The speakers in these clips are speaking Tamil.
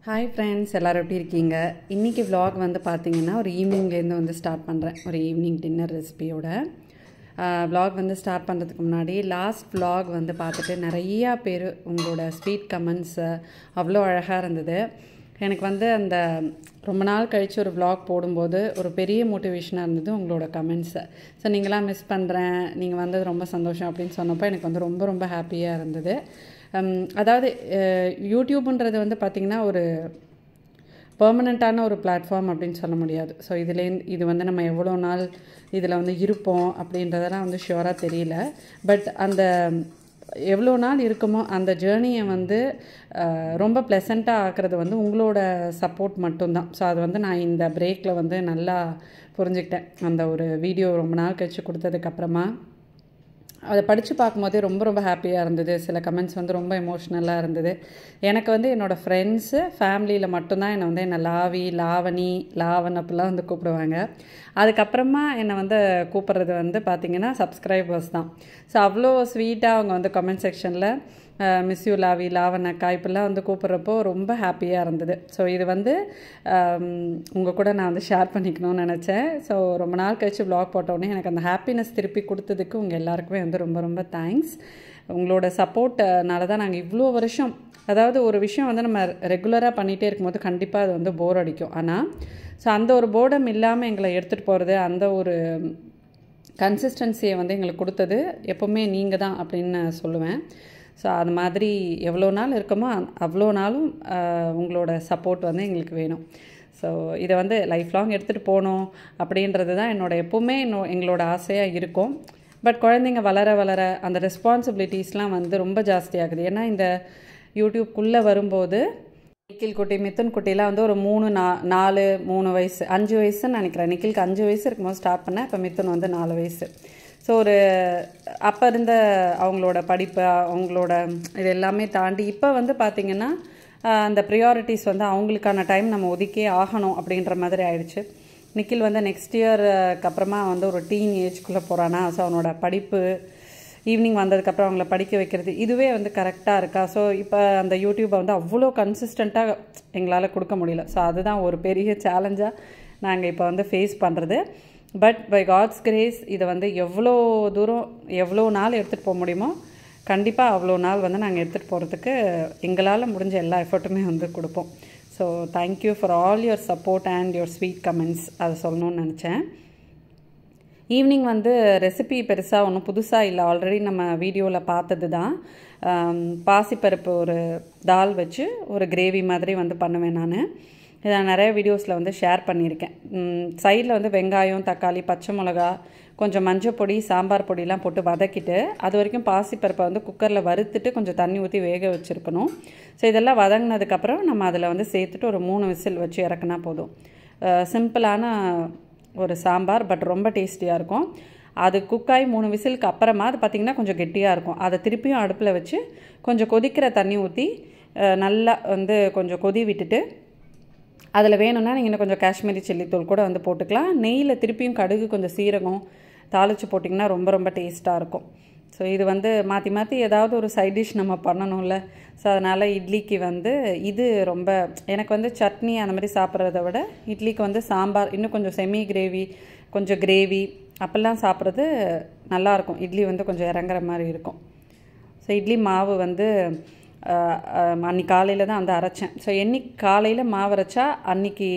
ஹாய் ஃப்ரெண்ட்ஸ், எல்லோரும் எப்படி இருக்கீங்க? இன்றைக்கி vlog வந்து பார்த்திங்கன்னா ஒரு ஈவினிங்லேருந்து வந்து ஸ்டார்ட் பண்ணுறேன். ஒரு ஈவினிங் டின்னர் ரெசிபியோட vlog வந்து ஸ்டார்ட் பண்ணுறதுக்கு முன்னாடி லாஸ்ட் vlog வந்து பார்த்துட்டு நிறையா பேர் உங்களோட ஸ்வீட் கமெண்ட்ஸு அவ்வளோ அழகாக இருந்தது. எனக்கு வந்து அந்த ரொம்ப நாள் கழித்து ஒரு vlog போடும்போது ஒரு பெரிய மோட்டிவேஷனாக இருந்தது உங்களோட கமெண்ட்ஸு. ஸோ நீங்களாம் மிஸ் பண்ணுறேன், நீங்கள் வந்தது ரொம்ப சந்தோஷம் அப்படின்னு சொன்னப்போ எனக்கு வந்து ரொம்ப ரொம்ப ஹாப்பியாக இருந்தது. அதாவது யூடியூப்ன்றது வந்து பார்த்திங்கன்னா ஒரு பெர்மனண்ட்டான ஒரு பிளாட்ஃபார்ம் அப்படின்னு சொல்ல முடியாது. ஸோ இது வந்து நம்ம எவ்வளோ நாள் இதில் வந்து இருப்போம் அப்படின்றதெல்லாம் வந்து ஷுவராக தெரியல. பட் அந்த எவ்வளோ நாள் இருக்குமோ அந்த ஜேர்னியை வந்து ரொம்ப ப்ளசண்ட்டாக ஆக்குறது வந்து உங்களோட சப்போர்ட் மட்டும்தான். ஸோ அது வந்து நான் இந்த பிரேக்கில் வந்து நல்லா புரிஞ்சுக்கிட்டேன். அந்த ஒரு வீடியோ ரொம்ப நாள் கழிச்சு கொடுத்ததுக்கப்புறமா அதை படித்து பார்க்கும்போதே ரொம்ப ரொம்ப ஹாப்பியாக இருந்தது. சில கமெண்ட்ஸ் வந்து ரொம்ப எமோஷ்னலாக இருந்தது. எனக்கு வந்து என்னோடய ஃப்ரெண்ட்ஸு ஃபேமிலியில் மட்டும்தான் என்னை வந்து என்னை லாவி, லாவணி, லாவன் அப்படிலாம் வந்து கூப்பிடுவாங்க. அதுக்கப்புறமா என்னை வந்து கூப்பிட்றது வந்து பார்த்திங்கன்னா சப்ஸ்கிரைபர்ஸ் தான். ஸோ அவ்வளோ ஸ்வீட்டாக அவங்க வந்து கமெண்ட் செக்ஷனில் மிஸ் யூ லாவி, லாவன் அக்கா இப்படிலாம் வந்து கூப்பிட்றப்போ ரொம்ப ஹாப்பியாக இருந்தது. ஸோ இது வந்து உங்கள் கூட நான் வந்து ஷேர் பண்ணிக்கணும்னு நினச்சேன். ஸோ ரொம்ப நாள் கழிச்சு vlog போட்டோடனே எனக்கு அந்த ஹாப்பினஸ் திருப்பி கொடுத்ததுக்கு உங்கள் எல்லாருக்குமே வந்து ரொம்ப ரொம்ப தேங்க்ஸ். உங்களோட சப்போர்ட்னால தான் நாங்கள் இவ்வளோ வருஷம், அதாவது ஒரு விஷயம் வந்து நம்ம ரெகுலராக பண்ணிகிட்டே இருக்கும்போது கண்டிப்பாக அது வந்து போர் அடிக்கும். ஆனால் ஸோ அந்த ஒரு போர்டம் இல்லாமல் எங்களை எடுத்துகிட்டு போகிறது, அந்த ஒரு கன்சிஸ்டன்சியை வந்து எங்களுக்கு கொடுத்தது எப்போவுமே நீங்கள் தான் அப்படின்னு சொல்லுவேன். ஸோ அது மாதிரி எவ்வளோ நாள் இருக்கமோ அவ்வளோ நாளும் உங்களோட சப்போர்ட் வந்து எங்களுக்கு வேணும். ஸோ இதை வந்து லைஃப் லாங் எடுத்துகிட்டு போகணும் அப்படின்றது தான் எப்போவுமே எங்களோட ஆசையாக இருக்கும். பட் குழந்தைங்க வளர வளர அந்த ரெஸ்பான்சிபிலிட்டிஸ்லாம் வந்து ரொம்ப ஜாஸ்தியாகுது. ஏன்னா இந்த யூடியூப்குள்ளே வரும்போது நிக்கில் குட்டி, மிதுன் குட்டிலாம் வந்து ஒரு 3 வயசு 5 வயசுன்னு நினைக்கிறேன். நிக்கிலுக்கு 5 வயசு இருக்கும்போது ஸ்டார்ட் பண்ணேன். இப்போ மிதுன் வந்து 4 வயசு. ஸோ ஒரு அப்போ இருந்த அவங்களோட படிப்பு, அவங்களோட இது எல்லாமே தாண்டி இப்போ வந்து பார்த்திங்கன்னா அந்த ப்ரியாரிட்டிஸ் வந்து அவங்களுக்கான டைம் நம்ம ஒதுக்கே ஆகணும் அப்படின்ற மாதிரி ஆயிடுச்சு. நிக்கில் வந்து நெக்ஸ்ட் இயருக்கு அப்புறமா வந்து ஒரு டீன் ஏஜ்குள்ளே போகிறானா. ஸோ அவனோட படிப்பு, ஈவினிங் வந்ததுக்கப்புறம் அவங்கள படிக்க வைக்கிறது, இதுவே வந்து கரெக்டாக இருக்கா. ஸோ இப்போ அந்த யூடியூப்பை வந்து அவ்வளோ கன்சிஸ்டண்ட்டாக எங்களால் கொடுக்க முடியல. ஸோ அதுதான் ஒரு பெரிய சேலஞ்சாக நாங்கள் இப்போ வந்து ஃபேஸ் பண்ணுறது. பட் பை காட்ஸ் கிரேஸ் இதை வந்து எவ்வளோ தூரம் எவ்வளோ நாள் எடுத்துகிட்டு போக முடியுமோ கண்டிப்பாக அவ்வளோ நாள் வந்து நாங்கள் எடுத்துகிட்டு போகிறதுக்கு எங்களால் முடிஞ்ச எல்லா எஃபர்ட்டுமே வந்து கொடுப்போம். So thank you for all your support and your sweet comments. அதை சொல்லணும்னு நினச்சேன். ஈவினிங் வந்து ரெசிபி பெருசாக ஒன்றும் புதுசாக இல்லை, ஆல்ரெடி நம்ம வீடியோவில் பார்த்தது தான். பாசிப்பருப்பு ஒரு தால் வச்சு ஒரு கிரேவி மாதிரி வந்து பண்ணுவேன் நான். இதை நிறைய வீடியோஸில் வந்து ஷேர் பண்ணியிருக்கேன். சைடில் வந்து வெங்காயம், தக்காளி, பச்சை மிளகா, கொஞ்சம் மஞ்சள் பொடி, சாம்பார் பொடியெலாம் போட்டு வதக்கிட்டு அது வரைக்கும் பாசிப்பருப்பை வந்து குக்கரில் வறுத்துட்டு கொஞ்சம் தண்ணி ஊற்றி வேக வச்சுருக்கணும். ஸோ இதெல்லாம் வதங்கினதுக்கப்புறம் நம்ம அதில் வந்து சேர்த்துட்டு ஒரு 3 விசில் வச்சு இறக்குனா போதும். சிம்பிளான ஒரு சாம்பார், பட் ரொம்ப டேஸ்டியாக இருக்கும். அது குக்காய் 3 விசிலுக்கு அப்புறமா அது பார்த்திங்கன்னா கொஞ்சம் கெட்டியாக இருக்கும். அதை திருப்பியும் அடுப்பில் வச்சு கொஞ்சம் கொதிக்கிற தண்ணி ஊற்றி நல்லா வந்து கொஞ்சம் கொதி விட்டுட்டு அதில் வேணும்னா நீங்கள் இன்னும் கொஞ்சம் காஷ்மீரி சில்லி தூள் கூட வந்து போட்டுக்கலாம். நெய்யில் திருப்பியும் கடுகு, கொஞ்சம் சீரகம் தாளித்து போட்டிங்கன்னா ரொம்ப ரொம்ப டேஸ்ட்டாக இருக்கும். ஸோ இது வந்து மாற்றி மாற்றி ஏதாவது ஒரு சைட் டிஷ் நம்ம பண்ணணும்ல. ஸோ அதனால் இட்லிக்கு வந்து இது ரொம்ப எனக்கு வந்து சட்னி அந்த மாதிரி சாப்பிட்றத விட இட்லிக்கு வந்து சாம்பார், இன்னும் கொஞ்சம் செமி கிரேவி, கொஞ்சம் கிரேவி அப்படிலாம் சாப்பிட்றது நல்லாயிருக்கும். இட்லி வந்து கொஞ்சம் இறங்குற மாதிரி இருக்கும். ஸோ இட்லி மாவு வந்து அன்றைக்கி காலையில் தான் வந்து அரைச்சேன். ஸோ என்னைக்கு காலையில் மாவு அரைச்சா அன்றைக்கி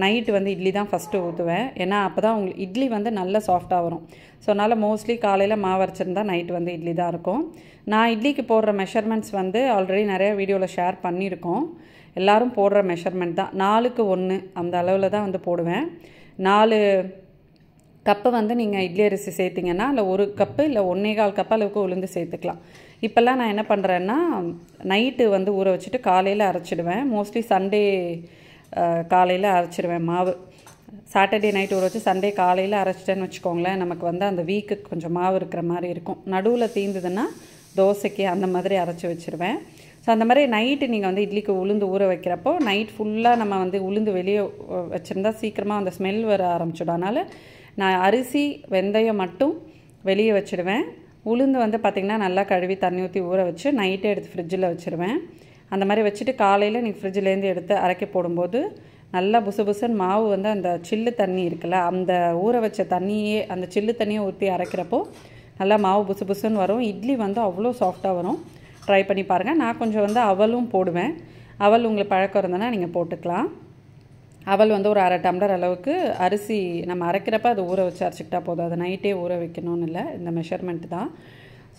நைட்டு வந்து இட்லி தான் ஃபஸ்ட்டு ஊற்றுவேன். ஏன்னா அப்போ தான் உங்களுக்கு இட்லி வந்து நல்லா சாஃப்டாக வரும். ஸோ அதனால் மோஸ்ட்லி காலையில் மாவு அரைச்சிருந்தா நைட்டு வந்து இட்லி தான் இருக்கும். நான் இட்லிக்கு போடுற மெஷர்மெண்ட்ஸ் வந்து ஆல்ரெடி நிறைய வீடியோவில் ஷேர் பண்ணியிருக்கோம். எல்லோரும் போடுற மெஷர்மெண்ட் தான் 4க்கு 1 அந்த அளவில் தான் வந்து போடுவேன். 4 கப்பு வந்து நீங்கள் இட்லி அரிசி சேர்த்திங்கன்னா இல்லை 1 கப்பு இல்லை 1.25 கப்பு அளவுக்கு உளுந்து சேர்த்துக்கலாம். இப்போல்லாம் நான் என்ன பண்ணுறேன்னா நைட்டு வந்து ஊற வச்சுட்டு காலையில் அரைச்சிடுவேன். மோஸ்ட்லி சண்டே காலையில் அரைச்சிடுவேன் மாவு. சாட்டர்டே நைட் ஊற வச்சு சண்டே காலையில் அரைச்சிட்டேன்னு வச்சுக்கோங்களேன், நமக்கு வந்து அந்த வீக்குக்கு கொஞ்சம் மாவு இருக்கிற மாதிரி இருக்கும். நடுவில் தீர்ந்ததுன்னா தோசைக்கு அந்த மாதிரி அரைச்சி வச்சுருவேன். ஸோ அந்த மாதிரி நைட்டு நீங்கள் வந்து இட்லிக்கு உளுந்து ஊற வைக்கிறப்போ நைட் ஃபுல்லாக நம்ம வந்து உளுந்து வெளியே வச்சுருந்தா சீக்கிரமாக அந்த ஸ்மெல் வர ஆரம்பிச்சிடும். அதனால் நான் அரிசி, வெந்தயம் மட்டும் வெளியே வச்சுடுவேன். உளுந்து வந்து பார்த்திங்கன்னா நல்லா கழுவி தண்ணி ஊற்றி ஊற வச்சு நைட்டே எடுத்து ஃப்ரிட்ஜில் வச்சுருவேன். அந்த மாதிரி வச்சுட்டு காலையில் நீங்கள் ஃப்ரிட்ஜிலேருந்து எடுத்து அரைக்க போடும்போது நல்லா புசுன்னு மாவு வந்து அந்த சில்லு தண்ணி இருக்குல்ல, அந்த ஊற வச்ச தண்ணியே அந்த சில்லு தண்ணியை ஊற்றி அரைக்கிறப்போ நல்லா மாவு புசுன்னு வரும். இட்லி வந்து அவ்வளோ சாஃப்டாக வரும். ட்ரை பண்ணி பாருங்கள். நான் கொஞ்சம் வந்து அவலும் போடுவேன். அவல் உங்களுக்கு பழக்கம் இருந்ததுன்னா நீங்கள் போட்டுக்கலாம். அவல் வந்து ஒரு 1/2 டம்ளர் அளவுக்கு அரிசி நம்ம அரைக்கிறப்ப அது ஊற வச்சு அரைச்சிக்கிட்டா போதும். அதை நைட்டே ஊற வைக்கணும்னு இல்லை, இந்த மெஷர்மெண்ட் தான்.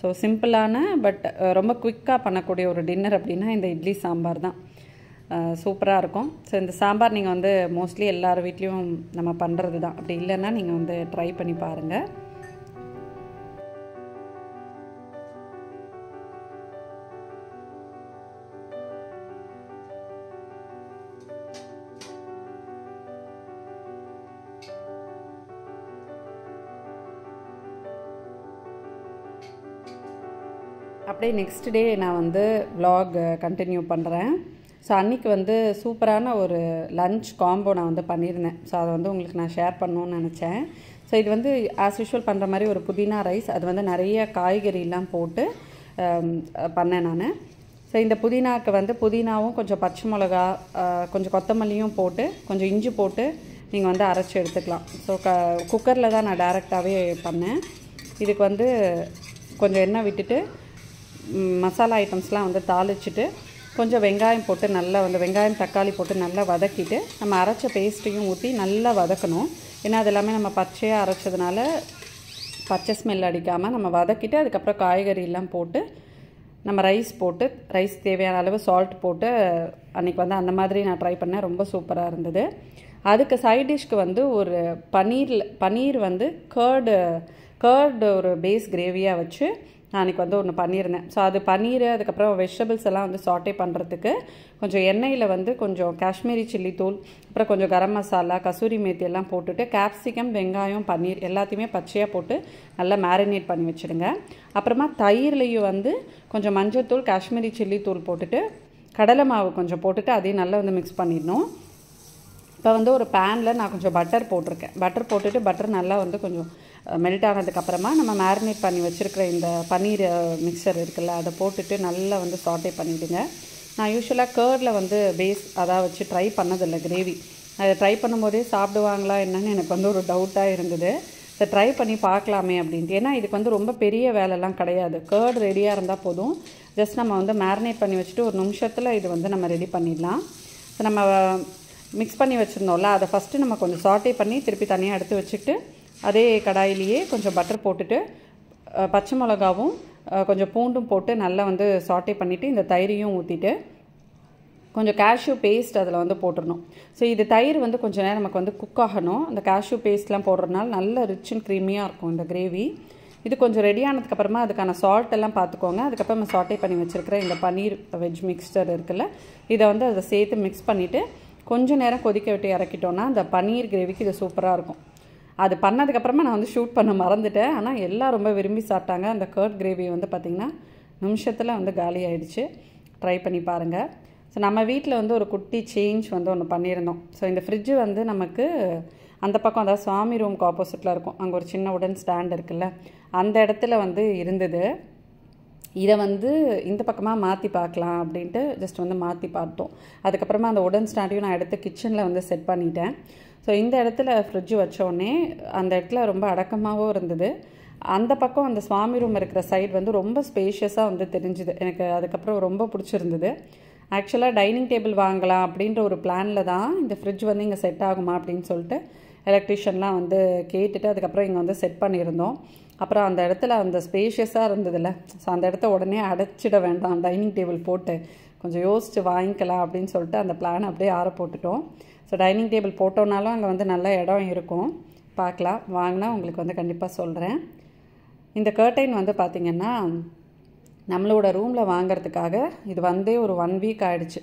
ஸோ சிம்பிளான பட் ரொம்ப குயிக்காக பண்ணக்கூடிய ஒரு டின்னர் அப்படின்னா இந்த இட்லி சாம்பார் தான். சூப்பராக இருக்கும். ஸோ இந்த சாம்பார் நீங்கள் வந்து மோஸ்ட்லி எல்லார் வீட்லேயும் நம்ம பண்ணுறது தான். அப்படி இல்லைன்னா நீங்கள் வந்து ட்ரை பண்ணி பாருங்கள். அப்படியே நெக்ஸ்ட் டே நான் வந்து vlog கண்டினியூ பண்ணுறேன். ஸோ அன்றைக்கி வந்து சூப்பரான ஒரு லன்ச் காம்போ நான் வந்து பண்ணியிருந்தேன். ஸோ அதை வந்து உங்களுக்கு நான் ஷேர் பண்ணணுன்னு நினச்சேன். ஸோ இது வந்து ஆஸ் யூஷுவல் பண்ணுற மாதிரி ஒரு புதினா ரைஸ், அது வந்து நிறைய காய்கறிலாம் போட்டு பண்ணேன் நான். ஸோ இந்த புதினாவுக்கு வந்து புதினாவும் கொஞ்சம் பச்சை மிளகா கொஞ்சம் கொத்தமல்லியும் போட்டு கொஞ்சம் இஞ்சி போட்டு நீங்கள் வந்து அரைச்சி எடுத்துக்கலாம். ஸோ குக்கரில் தான் நான் டைரெக்டாகவே பண்ணேன். இதுக்கு வந்து கொஞ்சம் எண்ணெய் விட்டுட்டு மசாலா ஐட்டம்ஸ்லாம் வந்து தாளிச்சிட்டு கொஞ்சம் வெங்காயம் போட்டு நல்லா வந்து வெங்காயம் தக்காளி போட்டு நல்லா வதக்கிட்டு நம்ம அரைச்ச பேஸ்ட்டையும் ஊற்றி நல்லா வதக்கணும். ஏன்னா அது எல்லாமே நம்ம பச்சையாக அரைச்சதுனால பச்சை ஸ்மெல் அடிக்காமல் நம்ம வதக்கிட்டு அதுக்கப்புறம் காய்கறியெல்லாம் போட்டு நம்ம ரைஸ் தேவையான அளவு சால்ட் போட்டு அன்றைக்கி வந்து அந்த மாதிரி நான் ட்ரை பண்ணேன். ரொம்ப சூப்பராக இருந்தது. அதுக்கு சைட் டிஷ்க்கு வந்து ஒரு பன்னீர் வந்து கர்டு ஒரு பேஸ் கிரேவியாக வச்சு நான் அன்றைக்கி வந்து ஒன்று பண்ணியிருந்தேன். ஸோ அது பன்னீர் அதுக்கப்புறம் வெஜிடபிள்ஸ் எல்லாம் வந்து சாட்டே பண்ணுறதுக்கு கொஞ்சம் எண்ணெயில் வந்து கொஞ்சம் காஷ்மீரி சில்லி தூள் அப்புறம் கொஞ்சம் கரம் மசாலா கசூரி மேத்தி எல்லாம் போட்டுட்டு கேப்சிகம் வெங்காயம் பன்னீர் எல்லாத்தையுமே பச்சையாக போட்டு நல்லா மேரினேட் பண்ணி வச்சுடுங்க. அப்புறமா தயிர்லேயும் வந்து கொஞ்சம் மஞ்சள் காஷ்மீரி சில்லி தூள் போட்டுட்டு கடலை மாவு கொஞ்சம் போட்டுட்டு அதையும் நல்லா வந்து மிக்ஸ் பண்ணிடணும். இப்போ வந்து ஒரு பேனில் நான் கொஞ்சம் பட்டர் போட்டிருக்கேன். பட்டர் போட்டுட்டு பட்டர் நல்லா வந்து கொஞ்சம் மெல்ட் ஆனதுக்கப்புறமா நம்ம மேரினேட் பண்ணி வச்சுருக்கிற இந்த பன்னீர் மிக்சர் இருக்குல்ல அதை போட்டுட்டு நல்லா வந்து சாட்டே பண்ணிவிடுங்க. நான் யூஸ்வலாக கர்டில் வந்து பேஸ் அதாக வச்சு ட்ரை பண்ணதில்லை கிரேவி. அதை ட்ரை பண்ணும்போதே சாப்பிடுவாங்களா என்னன்னு எனக்கு வந்து ஒரு டவுட்டாக இருந்தது. இதை ட்ரை பண்ணி பார்க்கலாமே அப்படின்ட்டு. ஏன்னா இதுக்கு வந்து ரொம்ப பெரிய வேலைலாம் கிடையாது. கர்டு ரெடியாக இருந்தால் போதும். ஜஸ்ட் நம்ம வந்து மேரினேட் பண்ணி வச்சுட்டு ஒரு நிமிஷத்தில் இது வந்து நம்ம ரெடி பண்ணிடலாம். ஸோ நம்ம மிக்ஸ் பண்ணி வச்சுருந்தோம்ல அதை ஃபஸ்ட்டு நம்ம கொஞ்சம் சாட்டே பண்ணி திருப்பி தனியாக எடுத்து வச்சுக்கிட்டு அதே கடாயிலேயே கொஞ்சம் பட்டர் போட்டுட்டு பச்சை மிளகாவும் கொஞ்சம் பூண்டும் போட்டு நல்லா வந்து சாட்டே பண்ணிவிட்டு இந்த தயிரையும் ஊற்றிட்டு கொஞ்சம் கேஷ்யூ பேஸ்ட் அதில் வந்து போட்டுடணும். ஸோ இது தயிர் வந்து கொஞ்சம் நேரம் நமக்கு வந்து குக் ஆகணும். அந்த கேஷ்யூ பேஸ்ட்லாம் போடுறதுனால நல்ல ரிச் அண்ட் க்ரீமியாக இருக்கும் இந்த கிரேவி. இது கொஞ்சம் ரெடி ஆனதுக்கப்புறமா அதுக்கான சால்ட் எல்லாம் பார்த்துக்கோங்க. அதுக்கப்புறம் நம்ம சாட்டே பண்ணி வச்சுருக்கிற இந்த பன்னீர் வெஜ் மிக்ஸ்டர் இருக்குல்ல இதை வந்து அதை சேர்த்து மிக்ஸ் பண்ணிவிட்டு கொஞ்சம் நேரம் கொதிக்க விட்டு இறக்கிட்டோன்னா அந்த பன்னீர் கிரேவிக்கு இது சூப்பராக இருக்கும். அது பண்ணதுக்கப்புறமா நான் வந்து ஷூட் பண்ண மறந்துட்டேன். ஆனால் எல்லாம் ரொம்ப விரும்பி சாப்பிட்டாங்க. அந்த கர்ட் கிரேவி வந்து பார்த்திங்கன்னா நிமிஷத்தில் வந்து காலி ஆகிடுச்சு. ட்ரை பண்ணி பாருங்கள். ஸோ நம்ம வீட்டில் வந்து ஒரு குட்டி சேஞ்ச் வந்து ஒன்று பண்ணியிருந்தோம். ஸோ இந்த ஃப்ரிட்ஜு வந்து நமக்கு அந்த பக்கம் அதாவது சுவாமி ரூமுக்கு ஆப்போசிட்டில் இருக்கும். அங்கே ஒரு சின்ன உடன் ஸ்டாண்ட் இருக்குல்ல அந்த இடத்துல வந்து இருந்தது. இதை வந்து இந்த பக்கமாக மாற்றி பார்க்கலாம் அப்படின்ட்டு ஜஸ்ட் வந்து மாற்றி பார்த்தோம். அதுக்கப்புறமா அந்த உடன் ஸ்டாண்டையும் நான் எடுத்து கிச்சனில் வந்து செட் பண்ணிட்டேன். ஸோ இந்த இடத்துல ஃப்ரிட்ஜு வச்சோடனே அந்த இடத்துல ரொம்ப அடக்கமாகவும் இருந்தது. அந்த பக்கம் அந்த சுவாமி ரூம் இருக்கிற சைடு வந்து ரொம்ப ஸ்பேஷியஸாக வந்து தெரிஞ்சுது. எனக்கு அதுக்கப்புறம் ரொம்ப பிடிச்சிருந்தது. ஆக்சுவலாக டைனிங் டேபிள் வாங்கலாம் அப்படின்ற ஒரு பிளானில் தான் இந்த ஃப்ரிட்ஜ் வந்து இங்கே செட் ஆகுமா அப்படின்னு சொல்லிட்டு எலக்ட்ரிஷியன்லாம் வந்து கேட்டுட்டு அதுக்கப்புறம் இங்கே வந்து செட் பண்ணியிருந்தோம். அப்புறம் அந்த இடத்துல அந்த ஸ்பேஷியஸாக இருந்ததில்ல, ஸோ அந்த இடத்த உடனே அடைச்சிட வேண்டாம் டைனிங் டேபிள் போட்டு கொஞ்சம் யோசித்து வாங்கிக்கலாம் அப்படின்னு சொல்லிட்டு அந்த பிளான் அப்படியே ஆற போட்டுட்டோம். ஸோ டைனிங் டேபிள் போட்டோன்னாலும் அங்கே வந்து நல்ல இடம் இருக்கும். பார்க்கலாம், வாங்கினா உங்களுக்கு வந்து கண்டிப்பாக சொல்கிறேன். இந்த கர்டைன் வந்து பார்த்திங்கன்னா நம்மளோட ரூமில் வாங்கிறதுக்காக இது வந்தே ஒரு 1 வீக் ஆகிடுச்சு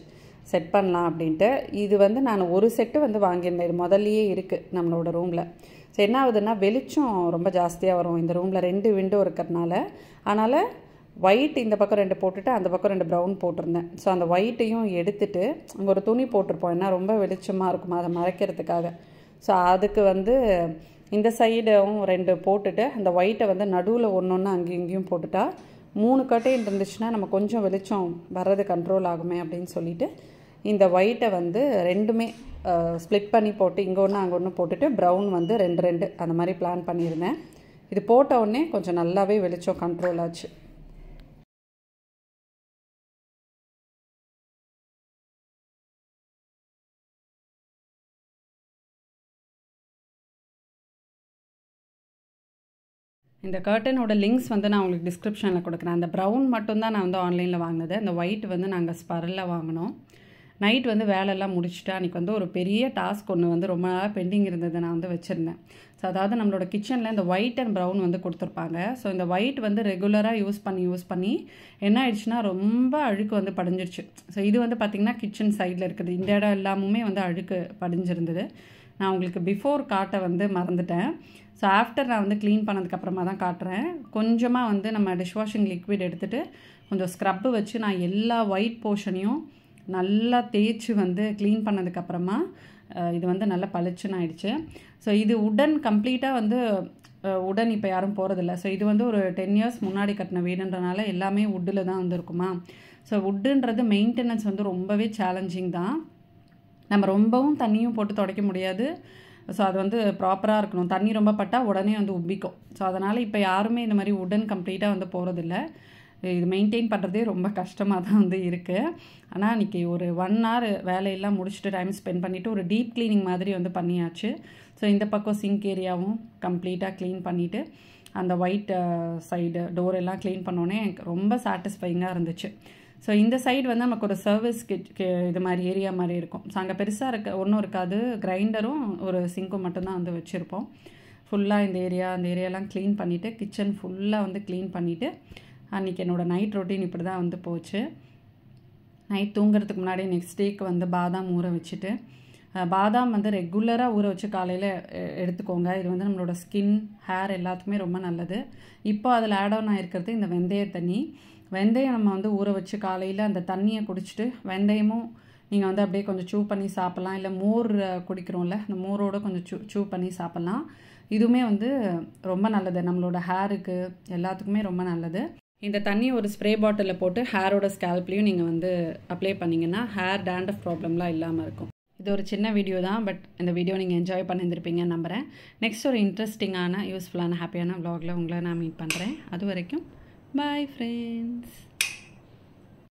செட் பண்ணலாம் அப்படின்ட்டு. இது வந்து நான் ஒரு செட்டு வந்து வாங்கியிருந்தேன். இது முதல்லையே இருக்குது நம்மளோட ரூமில். ஸோ என்ன ஆகுதுன்னா வெளிச்சம் ரொம்ப ஜாஸ்தியாக வரும் இந்த ரூமில் 2 விண்டோ இருக்கிறதுனால. அதனால் ஒயிட் இந்த பக்கம் 2 போட்டுட்டு அந்த பக்கம் 2 ப்ரௌன் போட்டிருந்தேன். ஸோ அந்த ஒயிட்டையும் எடுத்துட்டு அங்கே ஒரு துணி போட்டிருப்போம், ஏன்னா ரொம்ப வெளிச்சமாக இருக்குமா அதை மறைக்கிறதுக்காக. ஸோ அதுக்கு வந்து இந்த சைடும் 2 போட்டுட்டு அந்த ஒயிட்டை வந்து நடுவில் ஒன்று அங்கேயும் இங்கேயும் போட்டுட்டா 3 கர்டைன் இருந்துச்சுன்னா நம்ம கொஞ்சம் வெளிச்சம் வர்றது கண்ட்ரோல் ஆகுமே அப்படின்னு சொல்லிட்டு இந்த ஒயிட்டை வந்து ரெண்டுமே ஸ்ப்ளிட் பண்ணி போட்டு இங்கே ஒன்று அங்கே ஒன்று போட்டுட்டு ப்ரௌன் வந்து 2 அந்த மாதிரி பிளான் பண்ணியிருந்தேன். இது போட்ட உடனே கொஞ்சம் நல்லாவே வெளிச்சம் கண்ட்ரோல் ஆச்சு. இந்த கர்டனோட லிங்க்ஸ் வந்து நான் உங்களுக்கு டிஸ்கிரிப்ஷனில் கொடுக்குறேன். அந்த ப்ரௌன் மட்டும்தான் நான் வந்து ஆன்லைனில் வாங்கினது. அந்த ஒயிட் வந்து நாங்கள் ஸ்பரில் வாங்கினோம். நைட் வந்து வேலையெல்லாம் முடிச்சுட்டு அன்றைக்கி வந்து ஒரு பெரிய டாஸ்க் ஒன்று வந்து ரொம்ப நாளாக பெண்டிங் இருந்தது நான் வந்து வச்சுருந்தேன். ஸோ அதாவது நம்மளோட கிச்சனில் இந்த ஒயிட் அண்ட் ப்ரௌன் வந்து கொடுத்துருப்பாங்க. ஸோ இந்த ஒயிட் வந்து ரெகுலராக யூஸ் பண்ணி என்ன ஆயிடுச்சுன்னா ரொம்ப அழுக்கு வந்து படிஞ்சிருச்சு. ஸோ இது வந்து பார்த்திங்கன்னா கிச்சன் சைடில் இருக்குது. இந்த இடம் எல்லாமுமே வந்து அழுக்கு படிஞ்சிருந்தது. நான் உங்களுக்கு பிஃபோர் காட்ட வந்து மறந்துட்டேன். ஸோ ஆஃப்டர் நான் வந்து க்ளீன் பண்ணதுக்கப்புறமா தான் காட்டுறேன். கொஞ்சமாக வந்து நம்ம டிஷ்வாஷிங் லிக்விட் எடுத்துகிட்டு கொஞ்சம் ஸ்க்ரப்பு வச்சு நான் எல்லா ஒயிட் போர்ஷனையும் நல்லா தேய்ச்சி வந்து க்ளீன் பண்ணதுக்கப்புறமா இது வந்து நல்லா பளிச்சுன்னு ஆயிடுச்சு. ஸோ இது உடன் கம்ப்ளீட்டாக வந்து உடன் இப்போ யாரும் போகிறதில்ல. ஸோ இது வந்து ஒரு 10 இயர்ஸ் முன்னாடி கட்டின வீடுன்றனால எல்லாமே வுட்டில் தான் வந்துருக்குமா. ஸோ வுட்டுன்றது மெயின்டெனன்ஸ் வந்து ரொம்பவே சேலஞ்சிங் தான். நம்ம ரொம்பவும் தண்ணியும் போட்டு துடைக்க முடியாது. ஸோ அது வந்து ப்ராப்பராக இருக்கணும். தண்ணி ரொம்ப பட்டால் உடனே வந்து உப்பிக்கும். ஸோ அதனால் இப்போ யாருமே இந்த மாதிரி உடன் கம்ப்ளீட்டாக வந்து போகிறதில்ல. இது மெயின்டைன் பண்ணுறதே ரொம்ப கஷ்டமாக தான் வந்து இருக்குது. ஆனால் இன்றைக்கி ஒரு 1 hour வேலையெல்லாம் முடிச்சுட்டு டைம் ஸ்பெண்ட் பண்ணிவிட்டு ஒரு டீப் க்ளீனிங் மாதிரி வந்து பண்ணியாச்சு. ஸோ இந்த பக்கம் சிங்க் ஏரியாவும் கம்ப்ளீட்டாக க்ளீன் பண்ணிவிட்டு அந்த ஒயிட் சைடு டோர் எல்லாம் க்ளீன் பண்ணோன்னே எனக்கு ரொம்ப சாட்டிஸ்ஃபைங்காக இருந்துச்சு. ஸோ இந்த சைடு வந்து நமக்கு ஒரு சர்வீஸ் இது மாதிரி ஏரியா மாதிரி இருக்கும். ஸோ அங்கே பெருசாக ஒன்றும் இருக்காது. கிரைண்டரும் ஒரு சிங்க்கும் மட்டும்தான் வந்து வச்சுருப்போம். ஃபுல்லாக இந்த ஏரியாலாம் க்ளீன் பண்ணிவிட்டு கிச்சன் ஃபுல்லாக வந்து க்ளீன் பண்ணிவிட்டு அன்றைக்கி என்னோடய நைட் ரொட்டீன் இப்படி தான் வந்து போச்சு. நைட் தூங்குறதுக்கு முன்னாடி நெக்ஸ்ட் டேக்கு வந்து பாதாம் ஊற வச்சுட்டு பாதாம் வந்து ரெகுலராக ஊற வச்சு காலையில் எடுத்துக்கோங்க. இது வந்து நம்மளோட ஸ்கின் ஹேர் எல்லாத்துக்குமே ரொம்ப நல்லது. இப்போ அதில் ஆட் ஆன் ஆகிருக்கிறது இந்த வெந்தய தண்ணி. வெந்தயம் நம்ம வந்து ஊற வச்சு காலையில் அந்த தண்ணியை குடிச்சிட்டு வெந்தயமும் நீங்கள் வந்து அப்படியே கொஞ்சம் சூ பண்ணி சாப்பிட்லாம். இல்லை மோர் குடிக்கிறோம்ல, அந்த மோரோடு கொஞ்சம் சூ பண்ணி சாப்பிட்லாம். இதுவுமே வந்து ரொம்ப நல்லது. நம்மளோட ஹேருக்கு எல்லாத்துக்குமே ரொம்ப நல்லது. இந்த தண்ணி ஒரு ஸ்ப்ரே பாட்டிலில் போட்டு ஹேரோட ஸ்கேல்ப்லேயும் நீங்கள் வந்து அப்ளை பண்ணிங்கன்னா ஹேர் டேண்ட்ரஃப் ப்ராப்ளம்லாம் இல்லாமல் இருக்கும். இது ஒரு சின்ன வீடியோ தான், பட் இந்த வீடியோ நீங்கள் என்ஜாய் பண்ணியிருந்திருப்பீங்கன்னு நம்புகிறேன். நெக்ஸ்ட் ஒரு இன்ட்ரெஸ்டிங்கான யூஸ்ஃபுல்லான ஹாப்பியான vlogல உங்களை நான் மீட் பண்ணுறேன். அது வரைக்கும் பாய் ஃப்ரெண்ட்ஸ்.